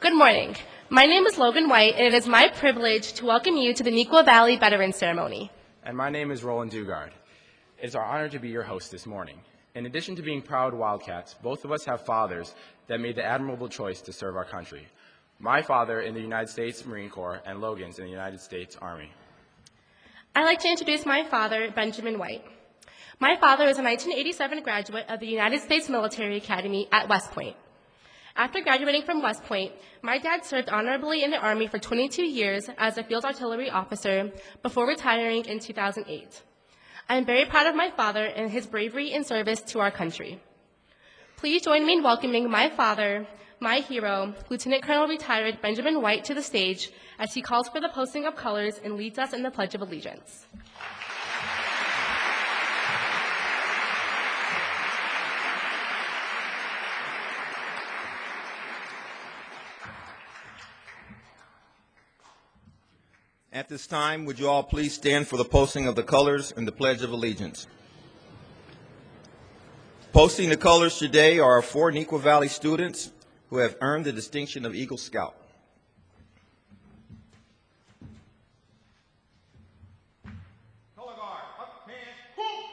Good morning. My name is Logan White, and it is my privilege to welcome you to the Neuqua Valley Veterans Ceremony. And my name is Roland Dugard. It is our honor to be your host this morning. In addition to being proud Wildcats, both of us have fathers that made the admirable choice to serve our country. My father in the United States Marine Corps and Logan's in the United States Army. I'd like to introduce my father, Benjamin White. My father is a 1987 graduate of the United States Military Academy at West Point. After graduating from West Point, my dad served honorably in the Army for 22 years as a field artillery officer before retiring in 2008. I am very proud of my father and his bravery and service to our country. Please join me in welcoming my father, my hero, Lieutenant Colonel retired Benjamin White, to the stage as he calls for the posting of colors and leads us in the Pledge of Allegiance. At this time, would you all please stand for the posting of the colors and the Pledge of Allegiance? Posting the colors today are our 4 Neuqua Valley students who have earned the distinction of Eagle Scout. Color guard, up, hands, pull!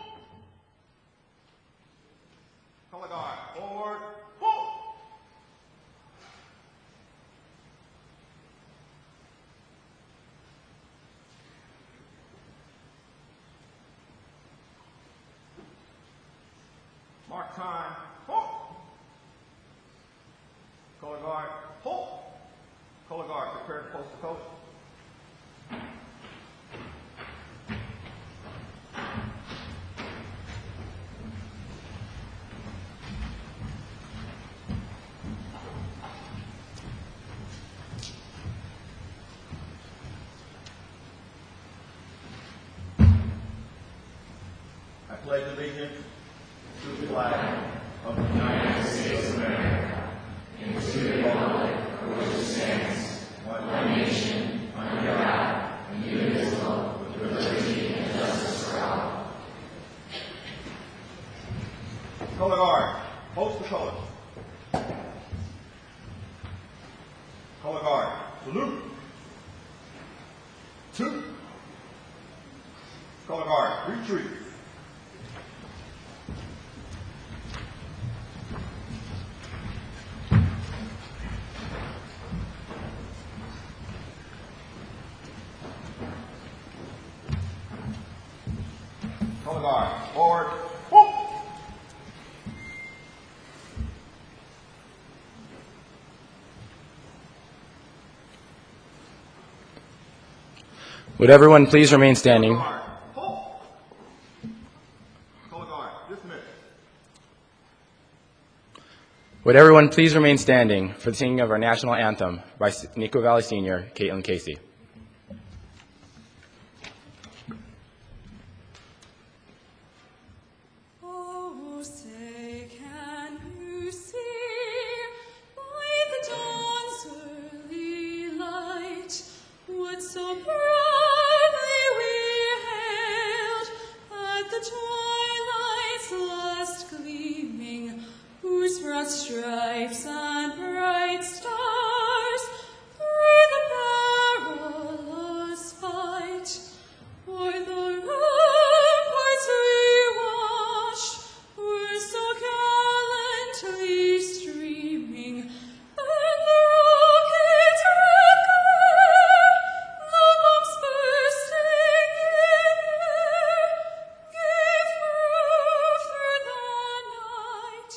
Color guard, forward, pull! Mark time, hold. Color guard, hold. Color guard, prepare to post the colors. I pledge allegiance to the flag of the United States of America and to the republic for which it stands, one nation, under God, indivisible, with liberty and justice for all. Color guard, post the colors. Color guard, salute. 2. Color guard, retreat. Color guard, forward, whoop! Would everyone please remain standing? Color guard, halt! Color guard, dismiss. Would everyone please remain standing for the singing of our national anthem by Neuqua Valley Senior Caitlin Casey. Stripes and bright stars through the perilous fight, o'er the ramparts we watched were so gallantly streaming, and the rockets red glare, the bombs bursting in air, gave proof through the night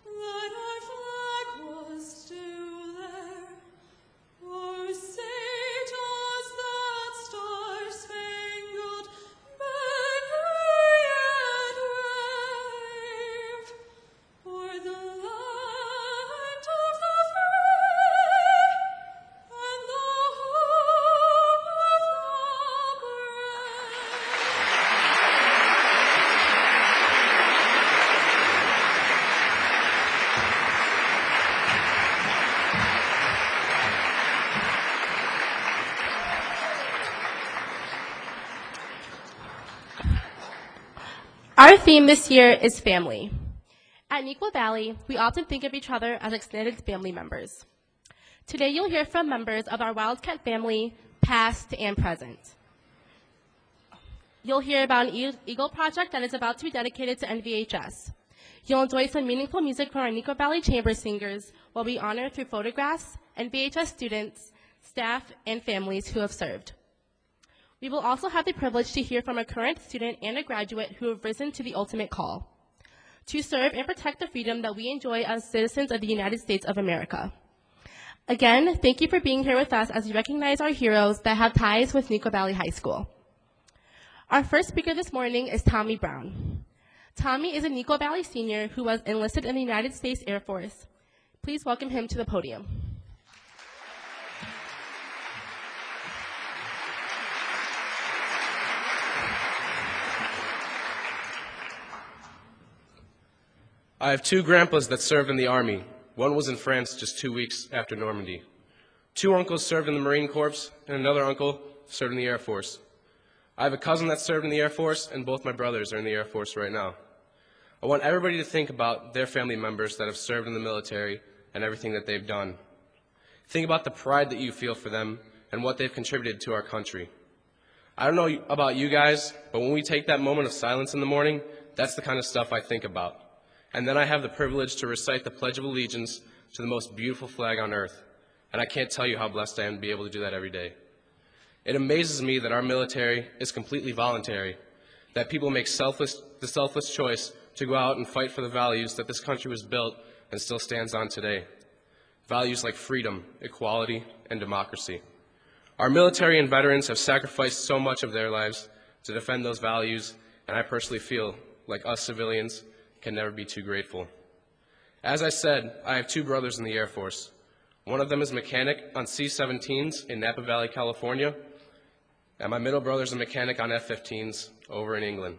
that our flag was still there. Oh, say does that star-spangled banner yet wave o'er the land of the free and the home of the brave? Our theme this year is family. At Neuqua Valley, we often think of each other as extended family members. Today you'll hear from members of our Wildcat family, past and present. You'll hear about an Eagle project that is about to be dedicated to NVHS. You'll enjoy some meaningful music from our Neuqua Valley Chamber Singers while we honor through photographs NVHS students, staff, and families who have served. We will also have the privilege to hear from a current student and a graduate who have risen to the ultimate call, to serve and protect the freedom that we enjoy as citizens of the United States of America. Again, thank you for being here with us as we recognize our heroes that have ties with Neuqua Valley High School. Our first speaker this morning is Tommy Brown. Tommy is a Neuqua Valley senior who was enlisted in the United States Air Force. Please welcome him to the podium. I have two grandpas that served in the Army. One was in France just 2 weeks after Normandy. Two uncles served in the Marine Corps, and another uncle served in the Air Force. I have a cousin that served in the Air Force, and both my brothers are in the Air Force right now. I want everybody to think about their family members that have served in the military and everything that they've done. Think about the pride that you feel for them and what they've contributed to our country. I don't know about you guys, but when we take that moment of silence in the morning, that's the kind of stuff I think about. And then I have the privilege to recite the Pledge of Allegiance to the most beautiful flag on earth. And I can't tell you how blessed I am to be able to do that every day. It amazes me that our military is completely voluntary, that people make the selfless choice to go out and fight for the values that this country was built and still stands on today. Values like freedom, equality, and democracy. Our military and veterans have sacrificed so much of their lives to defend those values, and I personally feel like us civilians can never be too grateful. As I said, I have two brothers in the Air Force. One of them is a mechanic on C-17s in Napa Valley, California, and my middle brother's a mechanic on F-15s over in England.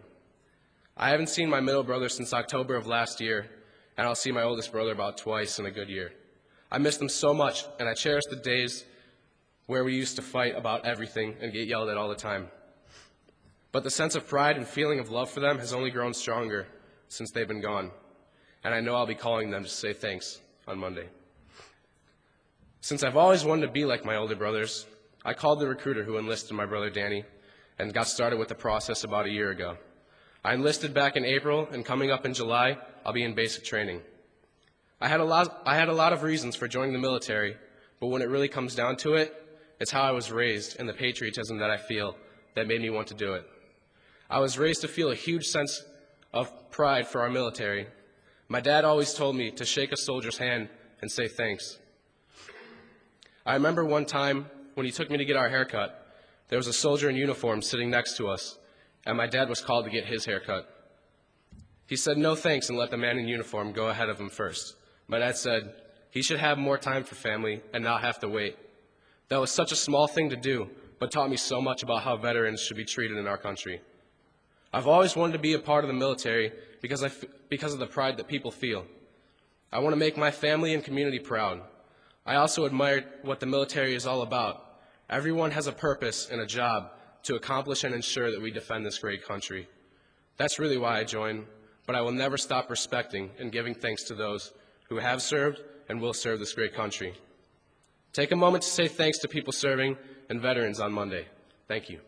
I haven't seen my middle brother since October of last year, and I'll see my oldest brother about twice in a good year. I miss them so much, and I cherish the days where we used to fight about everything and get yelled at all the time. But the sense of pride and feeling of love for them has only grown stronger since they've been gone, and I know I'll be calling them to say thanks on Monday. Since I've always wanted to be like my older brothers, I called the recruiter who enlisted my brother Danny and got started with the process about a year ago. I enlisted back in April, and coming up in July, I'll be in basic training. I had a lot of reasons for joining the military, but when it really comes down to it, it's how I was raised and the patriotism that I feel that made me want to do it. I was raised to feel a huge sense of pride for our military. My dad always told me to shake a soldier's hand and say thanks. I remember one time when he took me to get our haircut, there was a soldier in uniform sitting next to us, and my dad was called to get his haircut. He said no thanks and let the man in uniform go ahead of him first. My dad said he should have more time for family and not have to wait. That was such a small thing to do, but taught me so much about how veterans should be treated in our country. I've always wanted to be a part of the military because of the pride that people feel. I want to make my family and community proud. I also admire what the military is all about. Everyone has a purpose and a job to accomplish and ensure that we defend this great country. That's really why I joined, but I will never stop respecting and giving thanks to those who have served and will serve this great country. Take a moment to say thanks to people serving and veterans on Monday. Thank you.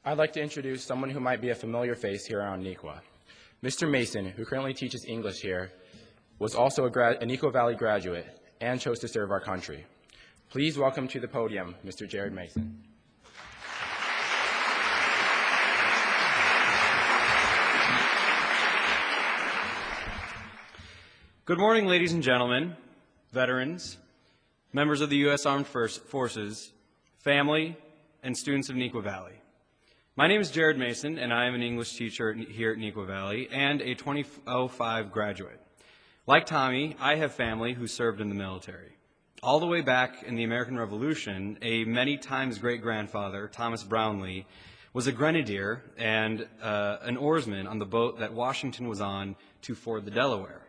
I'd like to introduce someone who might be a familiar face here around Neuqua. Mr. Mason, who currently teaches English here, was also a Neuqua Valley graduate and chose to serve our country. Please welcome to the podium Mr. Jared Mason. Good morning, ladies and gentlemen, veterans, members of the U.S. Armed Forces, family, and students of Neuqua Valley. My name is Jared Mason, and I am an English teacher here at Neuqua Valley and a 2005 graduate. Like Tommy, I have family who served in the military. All the way back in the American Revolution, a many times great-grandfather, Thomas Brownlee, was a grenadier and an oarsman on the boat that Washington was on to ford the Delaware.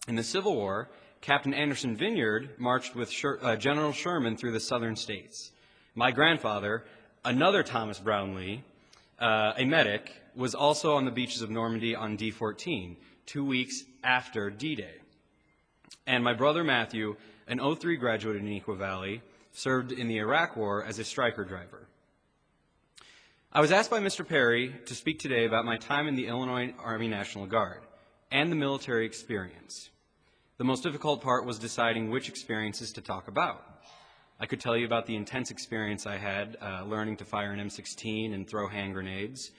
In the Civil War, Captain Anderson Vineyard marched with General Sherman through the southern states. My grandfather, another Thomas Brownlee, a medic, was also on the beaches of Normandy on D-14, 2 weeks after D-Day. And my brother Matthew, an 03 graduate in Neuqua Valley, served in the Iraq War as a striker driver. I was asked by Mr. Perry to speak today about my time in the Illinois Army National Guard and the military experience. The most difficult part was deciding which experiences to talk about. I could tell you about the intense experience I had learning to fire an M16 and throw hand grenades,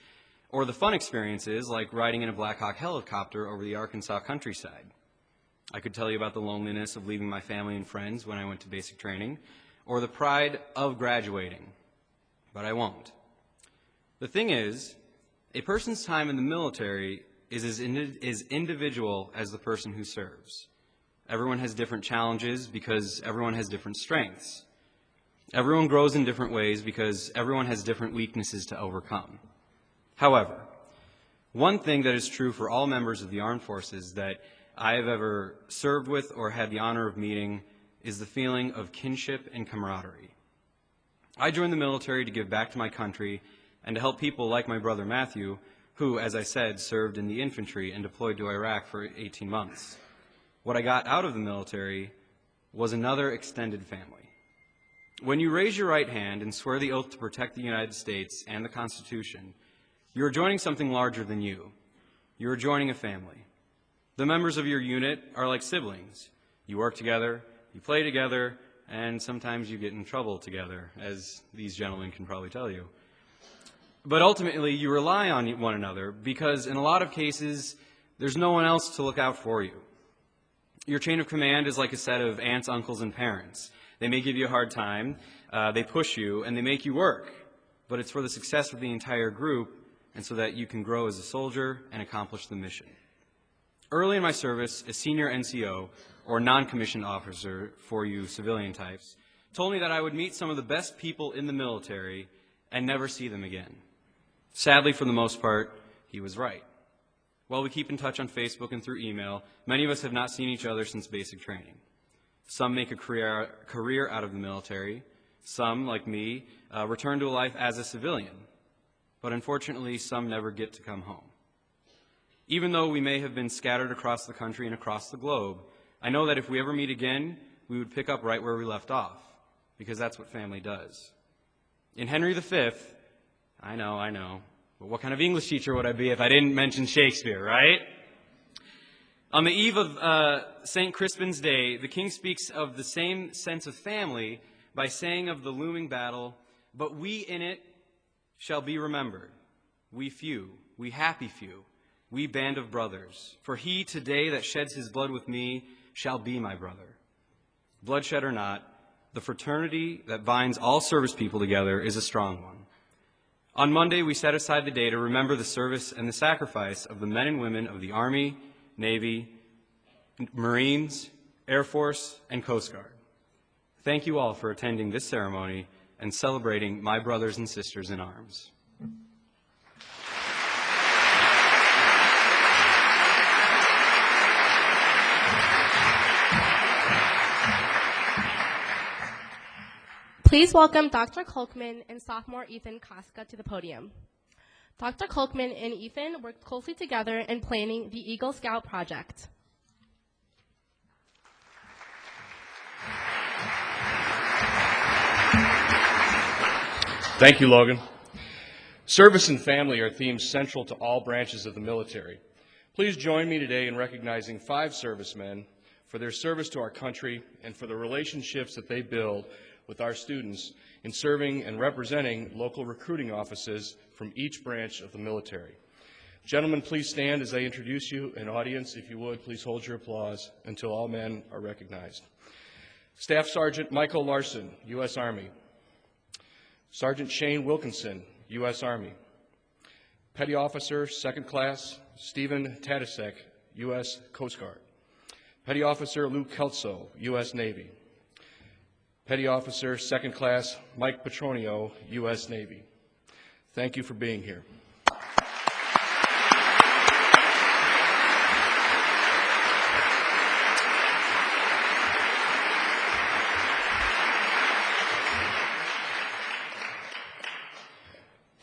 or the fun experiences like riding in a Black Hawk helicopter over the Arkansas countryside. I could tell you about the loneliness of leaving my family and friends when I went to basic training, or the pride of graduating, but I won't. The thing is, a person's time in the military is as individual as the person who serves. Everyone has different challenges because everyone has different strengths. Everyone grows in different ways because everyone has different weaknesses to overcome. However, one thing that is true for all members of the armed forces that I have ever served with or had the honor of meeting is the feeling of kinship and camaraderie. I joined the military to give back to my country and to help people like my brother Matthew, who, as I said, served in the infantry and deployed to Iraq for 18 months. What I got out of the military was another extended family. When you raise your right hand and swear the oath to protect the United States and the Constitution, you are joining something larger than you. You are joining a family. The members of your unit are like siblings. You work together, you play together, and sometimes you get in trouble together, as these gentlemen can probably tell you. But ultimately, you rely on one another because in a lot of cases, there's no one else to look out for you. Your chain of command is like a set of aunts, uncles, and parents. They may give you a hard time, they push you, and they make you work. But it's for the success of the entire group and so that you can grow as a soldier and accomplish the mission. Early in my service, a senior NCO, or non-commissioned officer for you civilian types, told me that I would meet some of the best people in the military and never see them again. Sadly, for the most part, he was right. While we keep in touch on Facebook and through email, many of us have not seen each other since basic training. Some make a career out of the military. Some, like me, return to a life as a civilian. But unfortunately, some never get to come home. Even though we may have been scattered across the country and across the globe, I know that if we ever meet again, we would pick up right where we left off, because that's what family does. In Henry V, I know, but what kind of English teacher would I be if I didn't mention Shakespeare, right? On the eve of St. Crispin's Day, the king speaks of the same sense of family by saying of the looming battle, "But we in it shall be remembered, we few, we happy few, we band of brothers. For he today that sheds his blood with me shall be my brother." Bloodshed or not, the fraternity that binds all service people together is a strong one. On Monday, we set aside the day to remember the service and the sacrifice of the men and women of the Army, Navy, Marines, Air Force, and Coast Guard. Thank you all for attending this ceremony and celebrating my brothers and sisters in arms. Please welcome Dr. Kolkman and sophomore Ethan Koska to the podium. Dr. Kolkman and Ethan worked closely together in planning the Eagle Scout project. Thank you, Logan. Service and family are themes central to all branches of the military. Please join me today in recognizing 5 servicemen for their service to our country and for the relationships that they build with our students in serving and representing local recruiting offices from each branch of the military. Gentlemen, please stand as I introduce you. And audience, if you would, please hold your applause until all men are recognized. Staff Sergeant Michael Larson, U.S. Army. Sergeant Shane Wilkinson, U.S. Army. Petty Officer, 2nd Class, Stephen Tadisek, U.S. Coast Guard. Petty Officer Luke Kelso, U.S. Navy. Petty Officer, 2nd Class, Mike Petronio, U.S. Navy. Thank you for being here.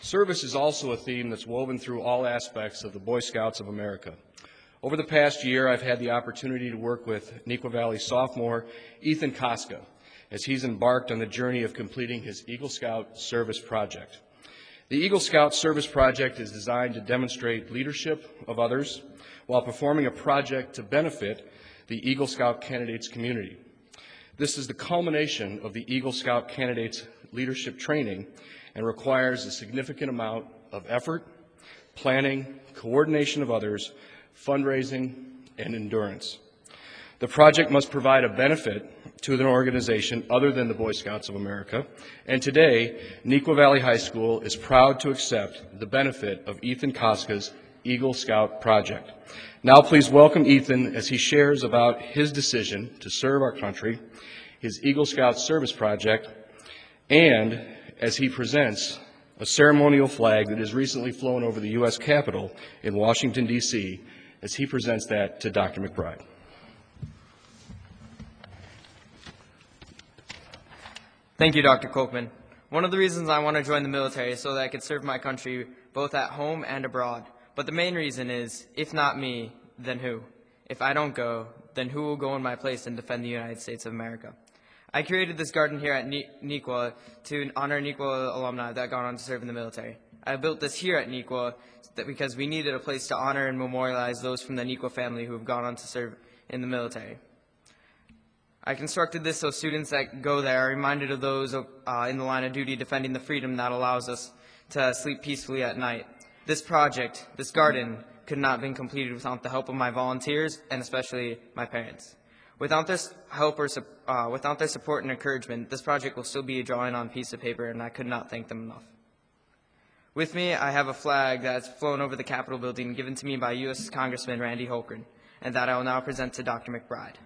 Service is also a theme that's woven through all aspects of the Boy Scouts of America. Over the past year, I've had the opportunity to work with Neuqua Valley sophomore Ethan Koska as he's embarked on the journey of completing his Eagle Scout Service Project. The Eagle Scout Service Project is designed to demonstrate leadership of others while performing a project to benefit the Eagle Scout candidates community. This is the culmination of the Eagle Scout candidates leadership training and requires a significant amount of effort, planning, coordination of others, fundraising, and endurance. The project must provide a benefit to an organization other than the Boy Scouts of America, and today, Neuqua Valley High School is proud to accept the benefit of Ethan Koska's Eagle Scout Project. Now please welcome Ethan as he shares about his decision to serve our country, his Eagle Scout Service Project, and as he presents a ceremonial flag that has recently flown over the U.S. Capitol in Washington, D.C., as he presents that to Dr. McBride. Thank you, Dr. Kochman. One of the reasons I want to join the military is so that I could serve my country both at home and abroad. But the main reason is, if not me, then who? If I don't go, then who will go in my place and defend the United States of America? I created this garden here at Neuqua to honor Neuqua alumni that got on to serve in the military. I built this here at Neuqua because we needed a place to honor and memorialize those from the Neuqua family who have gone on to serve in the military. I constructed this so students that go there are reminded of those in the line of duty defending the freedom that allows us to sleep peacefully at night. This project, this garden, could not have been completed without the help of my volunteers and especially my parents. Without this help or without their support and encouragement, this project will still be a drawing on a piece of paper, and I could not thank them enough. With me, I have a flag that's flown over the Capitol building given to me by U.S. Congressman Randy Holgren, and that I will now present to Dr. McBride.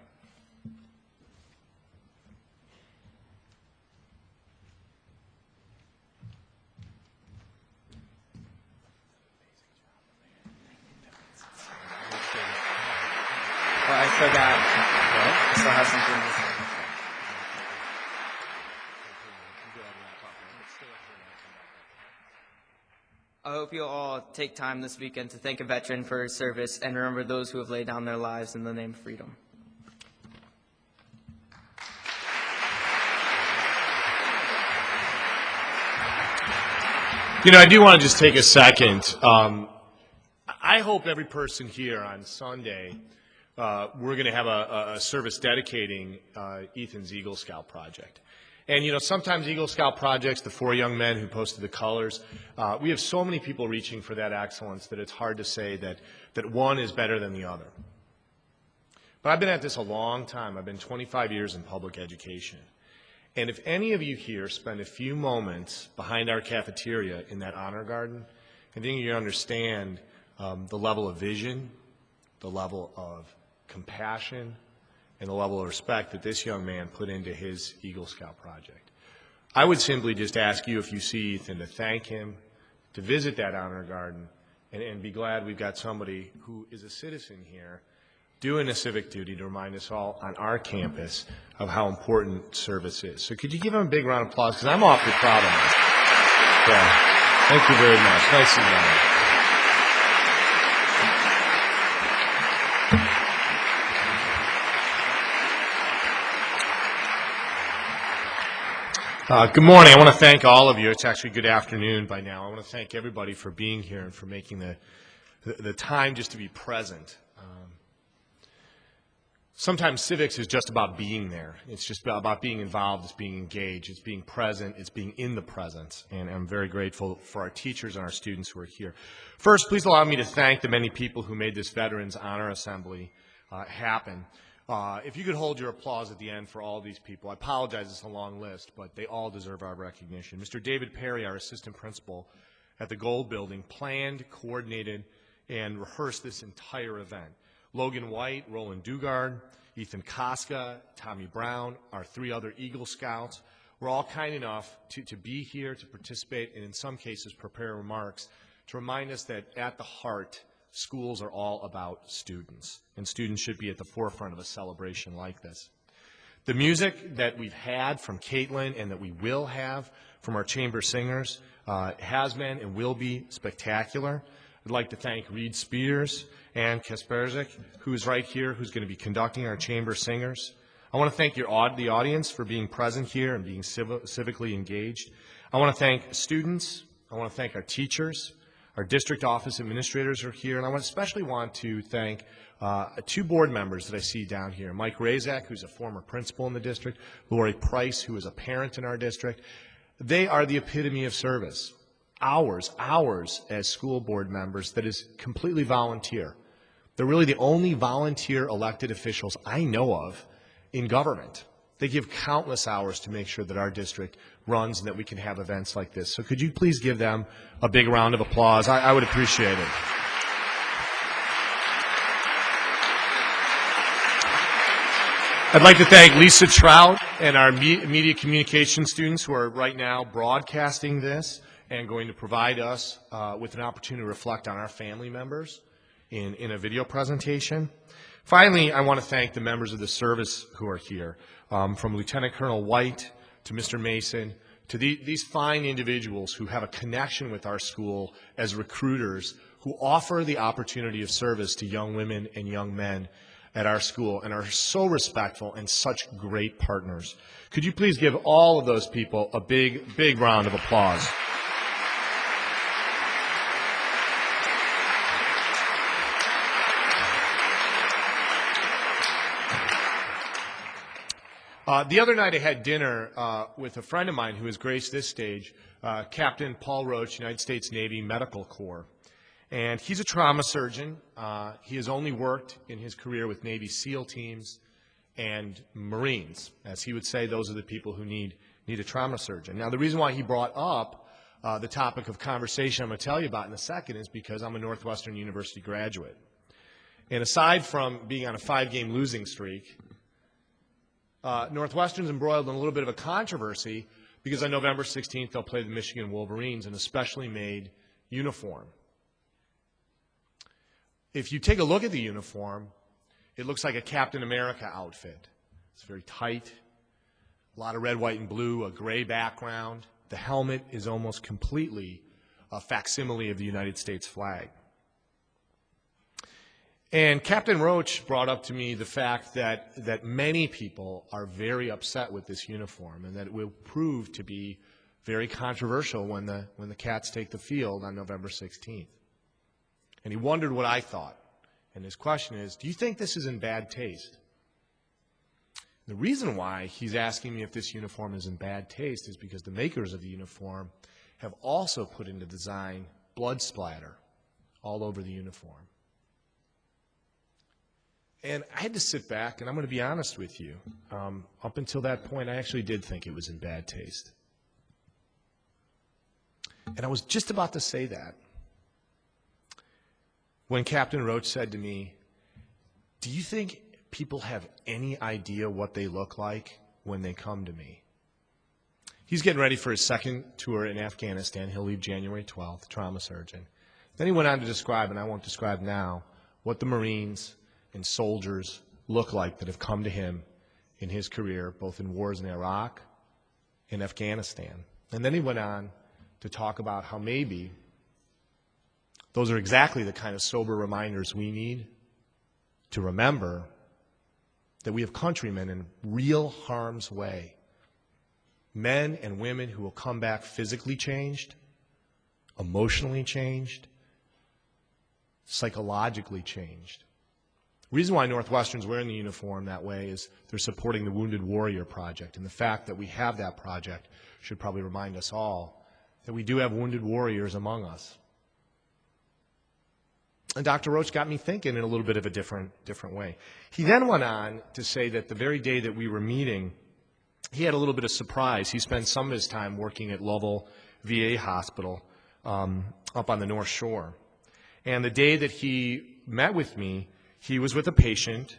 Well, I still have something. I hope you'll all take time this weekend to thank a veteran for his service and remember those who have laid down their lives in the name of freedom. You know, I do want to just take a second. I hope every person here on Sunday, we're going to have a service dedicating Ethan's Eagle Scout Project. And, you know, sometimes Eagle Scout projects, the 4 young men who posted the colors, we have so many people reaching for that excellence that it's hard to say that one is better than the other. But I've been at this a long time. I've been 25 years in public education. And if any of you here spend a few moments behind our cafeteria in that honor garden, I think you understand the level of vision, the level of compassion, and the level of respect that this young man put into his Eagle Scout project. I would simply just ask you, if you see Ethan, to thank him, to visit that honor garden, and be glad we've got somebody who is a citizen here doing a civic duty to remind us all on our campus of how important service is. So could you give him a big round of applause, because I'm awfully proud of him. Yeah. Thank you very much. Nice to meet you. Good morning. I want to thank all of you. It's actually good afternoon by now. I want to thank everybody for being here and for making the time just to be present. Sometimes civics is just about being there. It's just about being involved. It's being engaged. It's being present. It's being in the present. And I'm very grateful for our teachers and our students who are here. First, please allow me to thank the many people who made this Veterans Honor Assembly happen. If you could hold your applause at the end for all these people. I apologize, it's a long list, but they all deserve our recognition. Mr. David Perry, our assistant principal at the Gold Building, planned, coordinated, and rehearsed this entire event. Logan White, Roland Dugard, Ethan Koska, Tommy Brown, our 3 other Eagle Scouts were all kind enough to be here, to participate, and in some cases prepare remarks to remind us that at the heart, schools are all about students, and students should be at the forefront of a celebration like this. The music that we've had from Caitlin and that we will have from our chamber singers has been and will be spectacular. I'd like to thank Reed Spears and Kasperzik, who's right here, who's going to be conducting our chamber singers. I want to thank the audience for being present here and being civically engaged. I want to thank students. I want to thank our teachers. Our district office administrators are here, and I especially want to thank two board members that I see down here. Mike Razak, who's a former principal in the district, Lori Price, who is a parent in our district. They are the epitome of service. Hours as school board members that is completely volunteer. They're really the only volunteer elected officials I know of in government. They give countless hours to make sure that our district runs and that we can have events like this. So could you please give them a big round of applause? I would appreciate it. I'd like to thank Lisa Trout and our media communication students who are right now broadcasting this and going to provide us with an opportunity to reflect on our family members in a video presentation. Finally, I want to thank the members of the service who are here, from Lieutenant Colonel White to Mr. Mason, to these fine individuals who have a connection with our school as recruiters who offer the opportunity of service to young women and young men at our school and are so respectful and such great partners. Could you please give all of those people a big, big round of applause? The other night I had dinner with a friend of mine who has graced this stage, Captain Paul Roach, United States Navy Medical Corps. And he's a trauma surgeon. He has only worked in his career with Navy SEAL teams and Marines. As he would say, those are the people who need a trauma surgeon. Now, the reason why he brought up the topic of conversation I'm going to tell you about in a second is because I'm a Northwestern University graduate. And aside from being on a 5-game losing streak, Northwestern's embroiled in a little bit of a controversy because on November 16th they'll play the Michigan Wolverines in a specially made uniform. If you take a look at the uniform, it looks like a Captain America outfit. It's very tight, a lot of red, white, and blue, a gray background. The helmet is almost completely a facsimile of the United States flag. And Captain Roach brought up to me the fact that many people are very upset with this uniform and that it will prove to be very controversial when the Cats take the field on November 16th. And he wondered what I thought. And his question is, do you think this is in bad taste? The reason why he's asking me if this uniform is in bad taste is because the makers of the uniform have also put into design blood splatter all over the uniform. And I had to sit back, and I'm going to be honest with you. Up until that point, I actually did think it was in bad taste. And I was just about to say that when Captain Roach said to me, do you think people have any idea what they look like when they come to me? He's getting ready for his second tour in Afghanistan. He'll leave January 12th, trauma surgeon. Then he went on to describe, and I won't describe now, what the Marines and soldiers look like that have come to him in his career, both in wars in Iraq and Afghanistan. And then he went on to talk about how maybe those are exactly the kind of sober reminders we need to remember that we have countrymen in real harm's way. Men and women who will come back physically changed, emotionally changed, psychologically changed. The reason why Northwestern's wearing the uniform that way is they're supporting the Wounded Warrior Project. And the fact that we have that project should probably remind us all that we do have wounded warriors among us. And Dr. Roach got me thinking in a little bit of a different way. He then went on to say that the very day that we were meeting, he had a little bit of surprise. He spent some of his time working at Lovell VA Hospital up on the North Shore. And the day that he met with me, he was with a patient,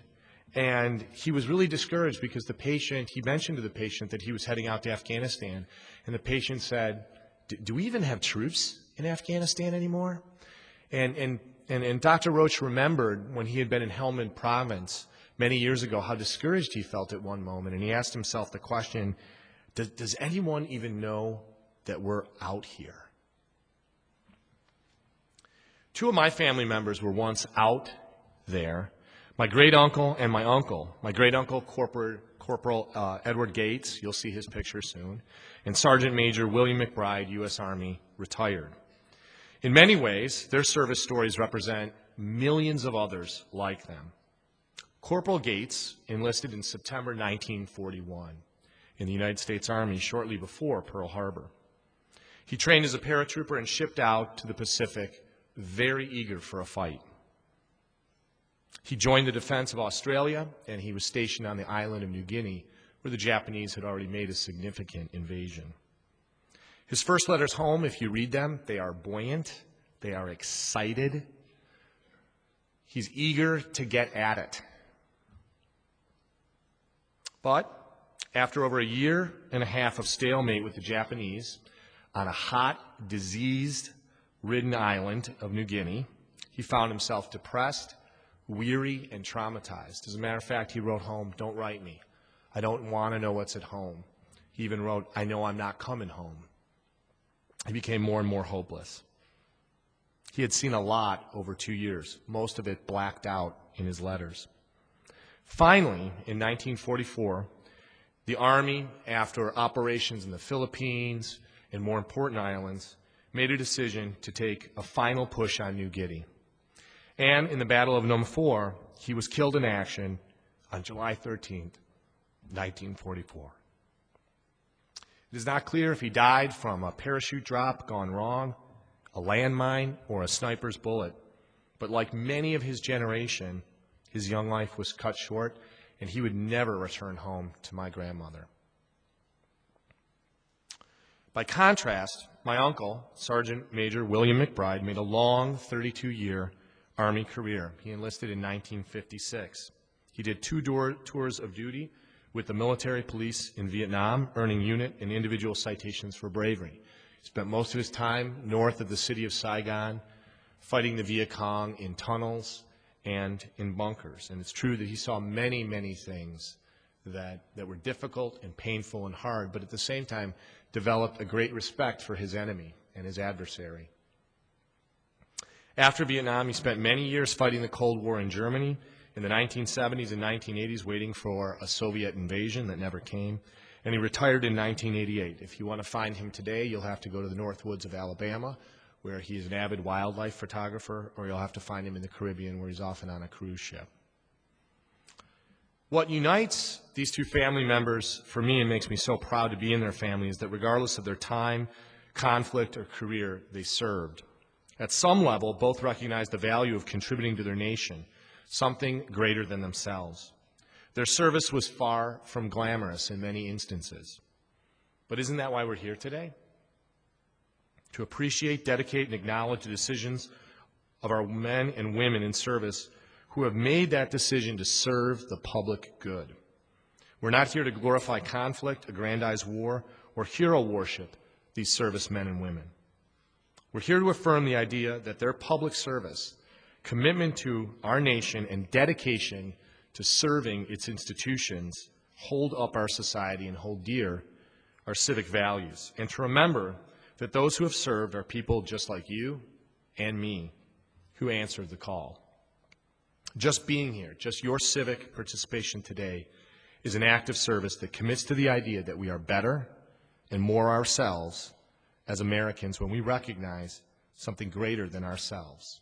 and he was really discouraged because he mentioned to the patient that he was heading out to Afghanistan, and the patient said, do we even have troops in Afghanistan anymore? And Dr. Roach remembered when he had been in Helmand Province many years ago how discouraged he felt at one moment, and he asked himself the question, does anyone even know that we're out here. Two of my family members were once out there. My great-uncle and my uncle. My great-uncle, Corporal Edward Gates, you'll see his picture soon, and Sergeant Major William McBride, U.S. Army, retired. In many ways, their service stories represent millions of others like them. Corporal Gates enlisted in September 1941 in the United States Army shortly before Pearl Harbor. He trained as a paratrooper and shipped out to the Pacific, very eager for a fight. He joined the defense of Australia, and he was stationed on the island of New Guinea, where the Japanese had already made a significant invasion. His first letters home, if you read them, they are buoyant, they are excited. He's eager to get at it. But after over a year and a half of stalemate with the Japanese on a hot, disease-ridden island of New Guinea, he found himself depressed, weary, and traumatized. As a matter of fact, he wrote home, "Don't write me. I don't want to know what's at home." He even wrote, "I know I'm not coming home." He became more and more hopeless. He had seen a lot over 2 years, most of it blacked out in his letters. Finally, in 1944, the Army, after operations in the Philippines and more important islands, made a decision to take a final push on New Guinea. And in the Battle of Neuqua, he was killed in action on July 13th, 1944. It is not clear if he died from a parachute drop gone wrong, a landmine, or a sniper's bullet. But like many of his generation, his young life was cut short, and he would never return home to my grandmother. By contrast, my uncle, Sergeant Major William McBride, made a long 32-year Army career. He enlisted in 1956. He did 2 tours of duty with the military police in Vietnam, earning unit and individual citations for bravery. He spent most of his time north of the city of Saigon, fighting the Viet Cong in tunnels and in bunkers. And it's true that he saw many, many things that were difficult and painful and hard, but at the same time developed a great respect for his enemy and his adversary. After Vietnam, he spent many years fighting the Cold War in Germany, in the 1970s and 1980s waiting for a Soviet invasion that never came, and he retired in 1988. If you want to find him today, you'll have to go to the North Woods of Alabama, where he's an avid wildlife photographer, or you'll have to find him in the Caribbean, where he's often on a cruise ship. What unites these two family members for me and makes me so proud to be in their family is that regardless of their time, conflict, or career, they served. At some level, both recognized the value of contributing to their nation, something greater than themselves. Their service was far from glamorous in many instances. But isn't that why we're here today? To appreciate, dedicate, and acknowledge the decisions of our men and women in service who have made that decision to serve the public good. We're not here to glorify conflict, aggrandize war, or hero worship these servicemen and women. We're here to affirm the idea that their public service, commitment to our nation, and dedication to serving its institutions hold up our society and hold dear our civic values. And to remember that those who have served are people just like you and me who answered the call. Just being here, just your civic participation today is an act of service that commits to the idea that we are better and more ourselves as Americans when we recognize something greater than ourselves.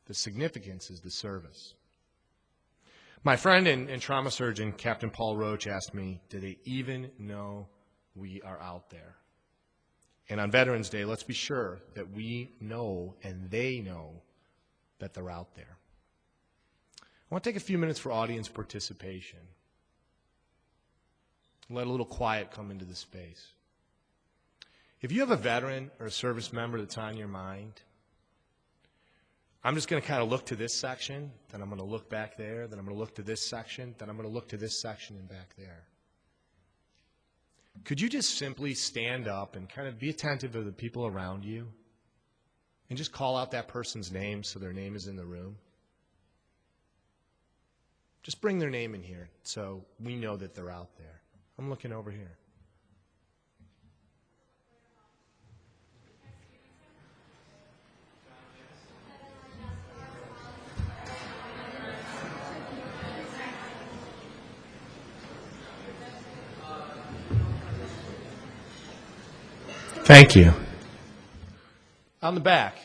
The significance is the service. My friend and trauma surgeon, Captain Paul Roach, asked me, do they even know we are out there? And on Veterans Day, let's be sure that we know and they know that they're out there. I want to take a few minutes for audience participation. Let a little quiet come into the space. If you have a veteran or a service member that's on your mind, I'm just going to kind of look to this section, then I'm going to look back there, then I'm going to look to this section, then I'm going to look to this section and back there. Could you just simply stand up and kind of be attentive to the people around you and just call out that person's name so their name is in the room? Just bring their name in here so we know that they're out there. I'm looking over here. Thank you. On the back.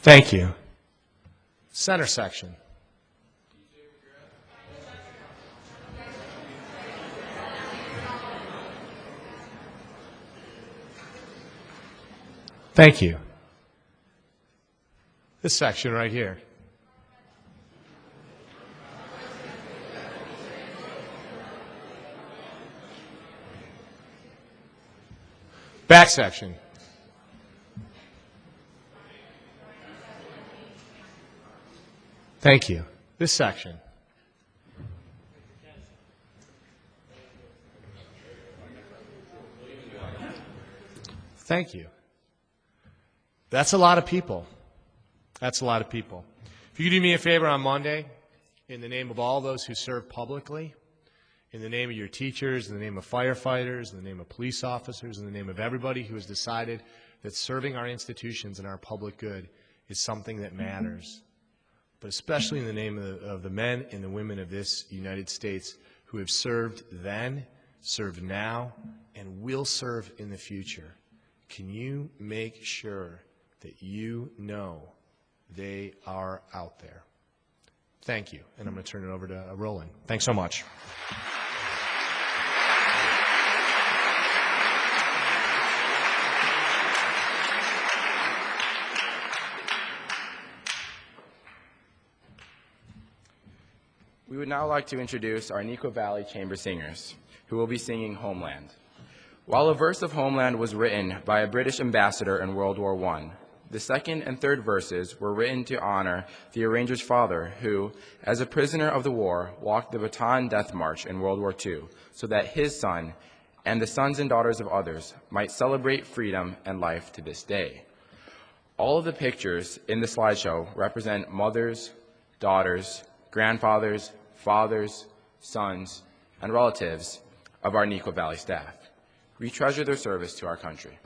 Thank you. Center section. Thank you. This section right here. Back section. Thank you. This section. Thank you. That's a lot of people. That's a lot of people. If you could do me a favor on Monday, in the name of all those who serve publicly, in the name of your teachers, in the name of firefighters, in the name of police officers, in the name of everybody who has decided that serving our institutions and our public good is something that matters, but especially in the name of the men and the women of this United States who have served then, serve now, and will serve in the future, can you make sure that you know they are out there? Thank you. And I'm going to turn it over to Roland. Thanks so much. We would now like to introduce our Neuqua Valley Chamber Singers, who will be singing Homeland. While a verse of Homeland was written by a British ambassador in World War I, the second and third verses were written to honor the arranger's father, who, as a prisoner of the war, walked the Bataan Death March in World War II, so that his son and the sons and daughters of others might celebrate freedom and life to this day. All of the pictures in the slideshow represent mothers, daughters, grandfathers, fathers, sons, and relatives of our Neuqua Valley staff. We treasure their service to our country.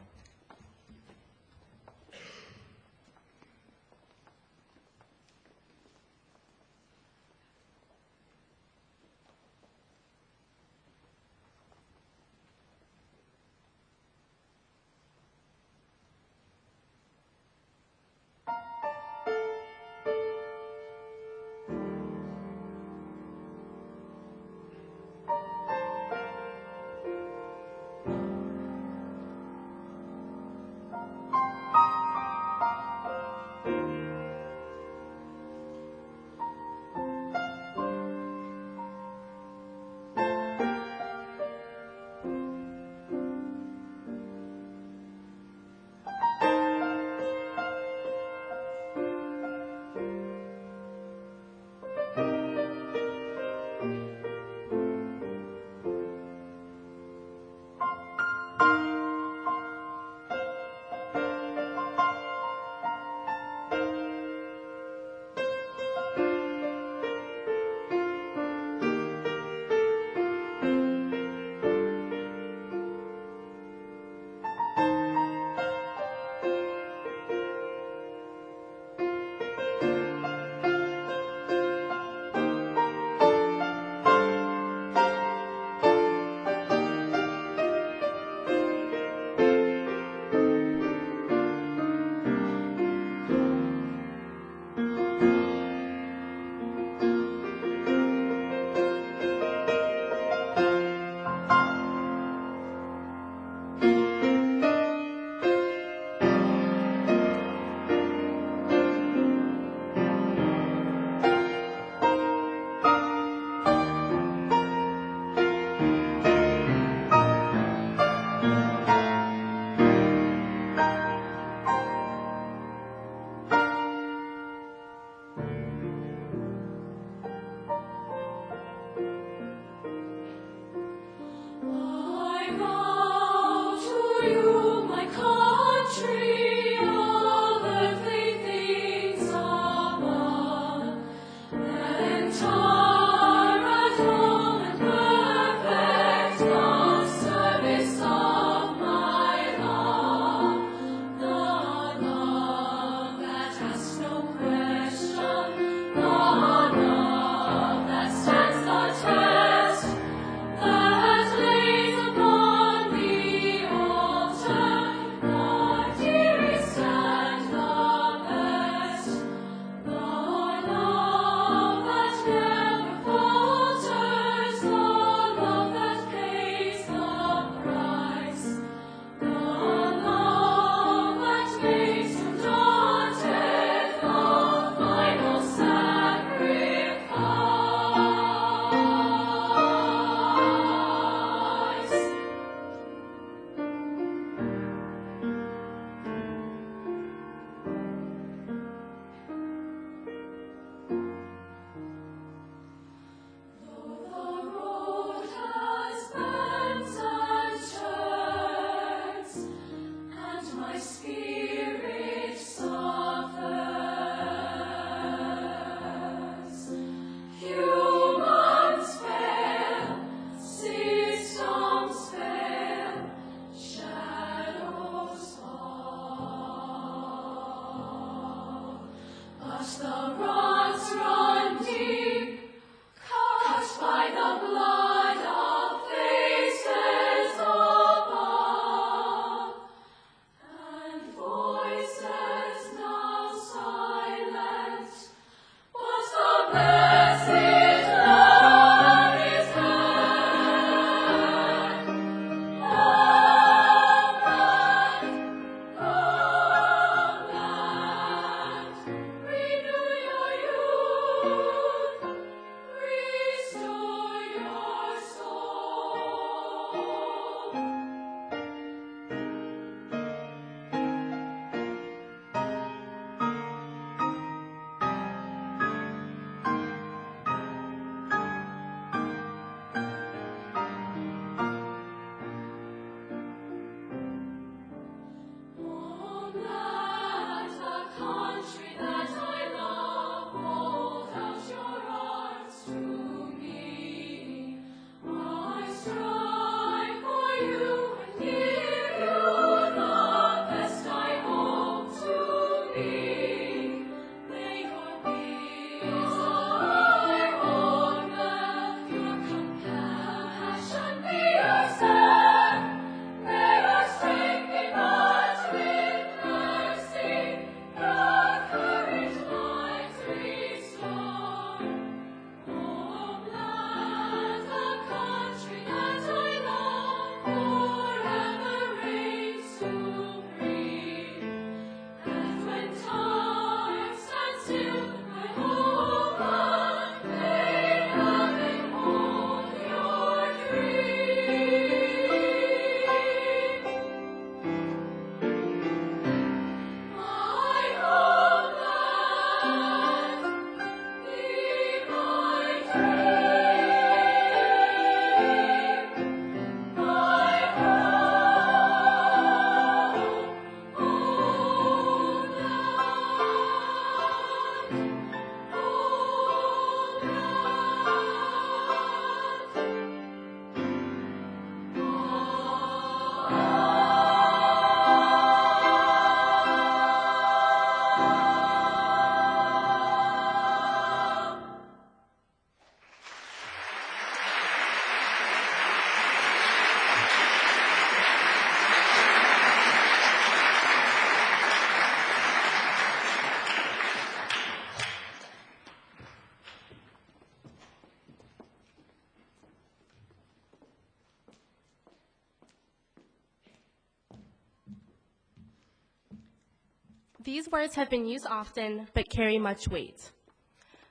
These words have been used often, but carry much weight.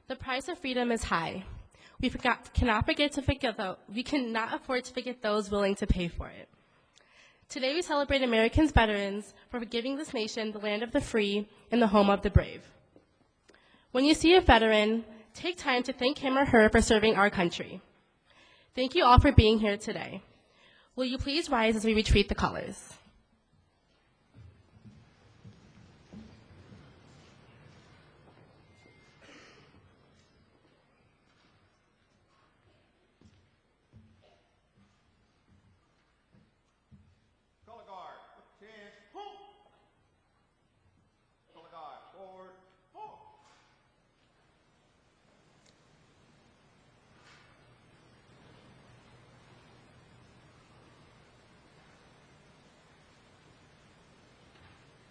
The price of freedom is high. We cannot afford to forget those willing to pay for it. Today we celebrate Americans' veterans for giving this nation the land of the free and the home of the brave. When you see a veteran, take time to thank him or her for serving our country. Thank you all for being here today. Will you please rise as we retreat the colors? Color guard, chance, hoop. Color guard, forward, hoop.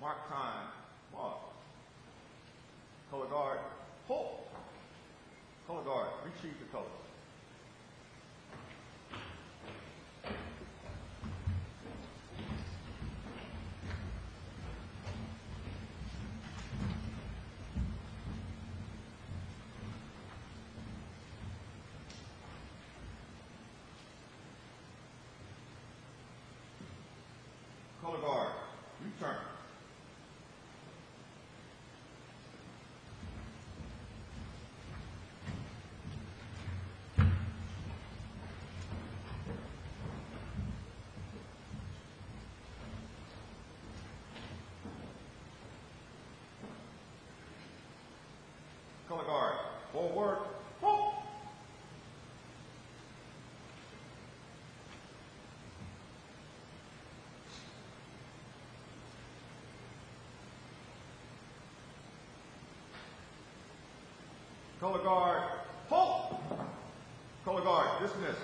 Mark time, mark. Color guard, hold. Color guard, retrieve the colors. Color guard, return. Color guard, forward, hoop. Color guard, halt! Color guard, dismiss.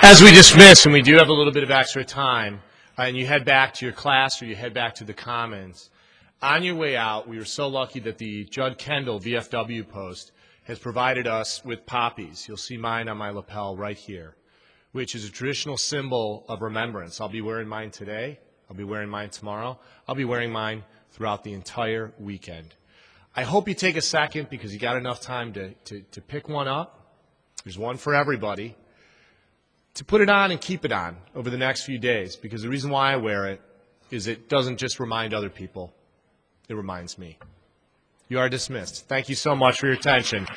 As we dismiss, and we do have a little bit of extra time, and you head back to your class or you head back to the Commons, on your way out, we were so lucky that the Judd Kendall VFW post has provided us with poppies. You'll see mine on my lapel right here, which is a traditional symbol of remembrance. I'll be wearing mine today. I'll be wearing mine tomorrow. I'll be wearing mine throughout the entire weekend. I hope you take a second, because you got enough time to pick one up. There's one for everybody. To put it on and keep it on over the next few days, because the reason why I wear it is it doesn't just remind other people, it reminds me. You are dismissed. Thank you so much for your attention.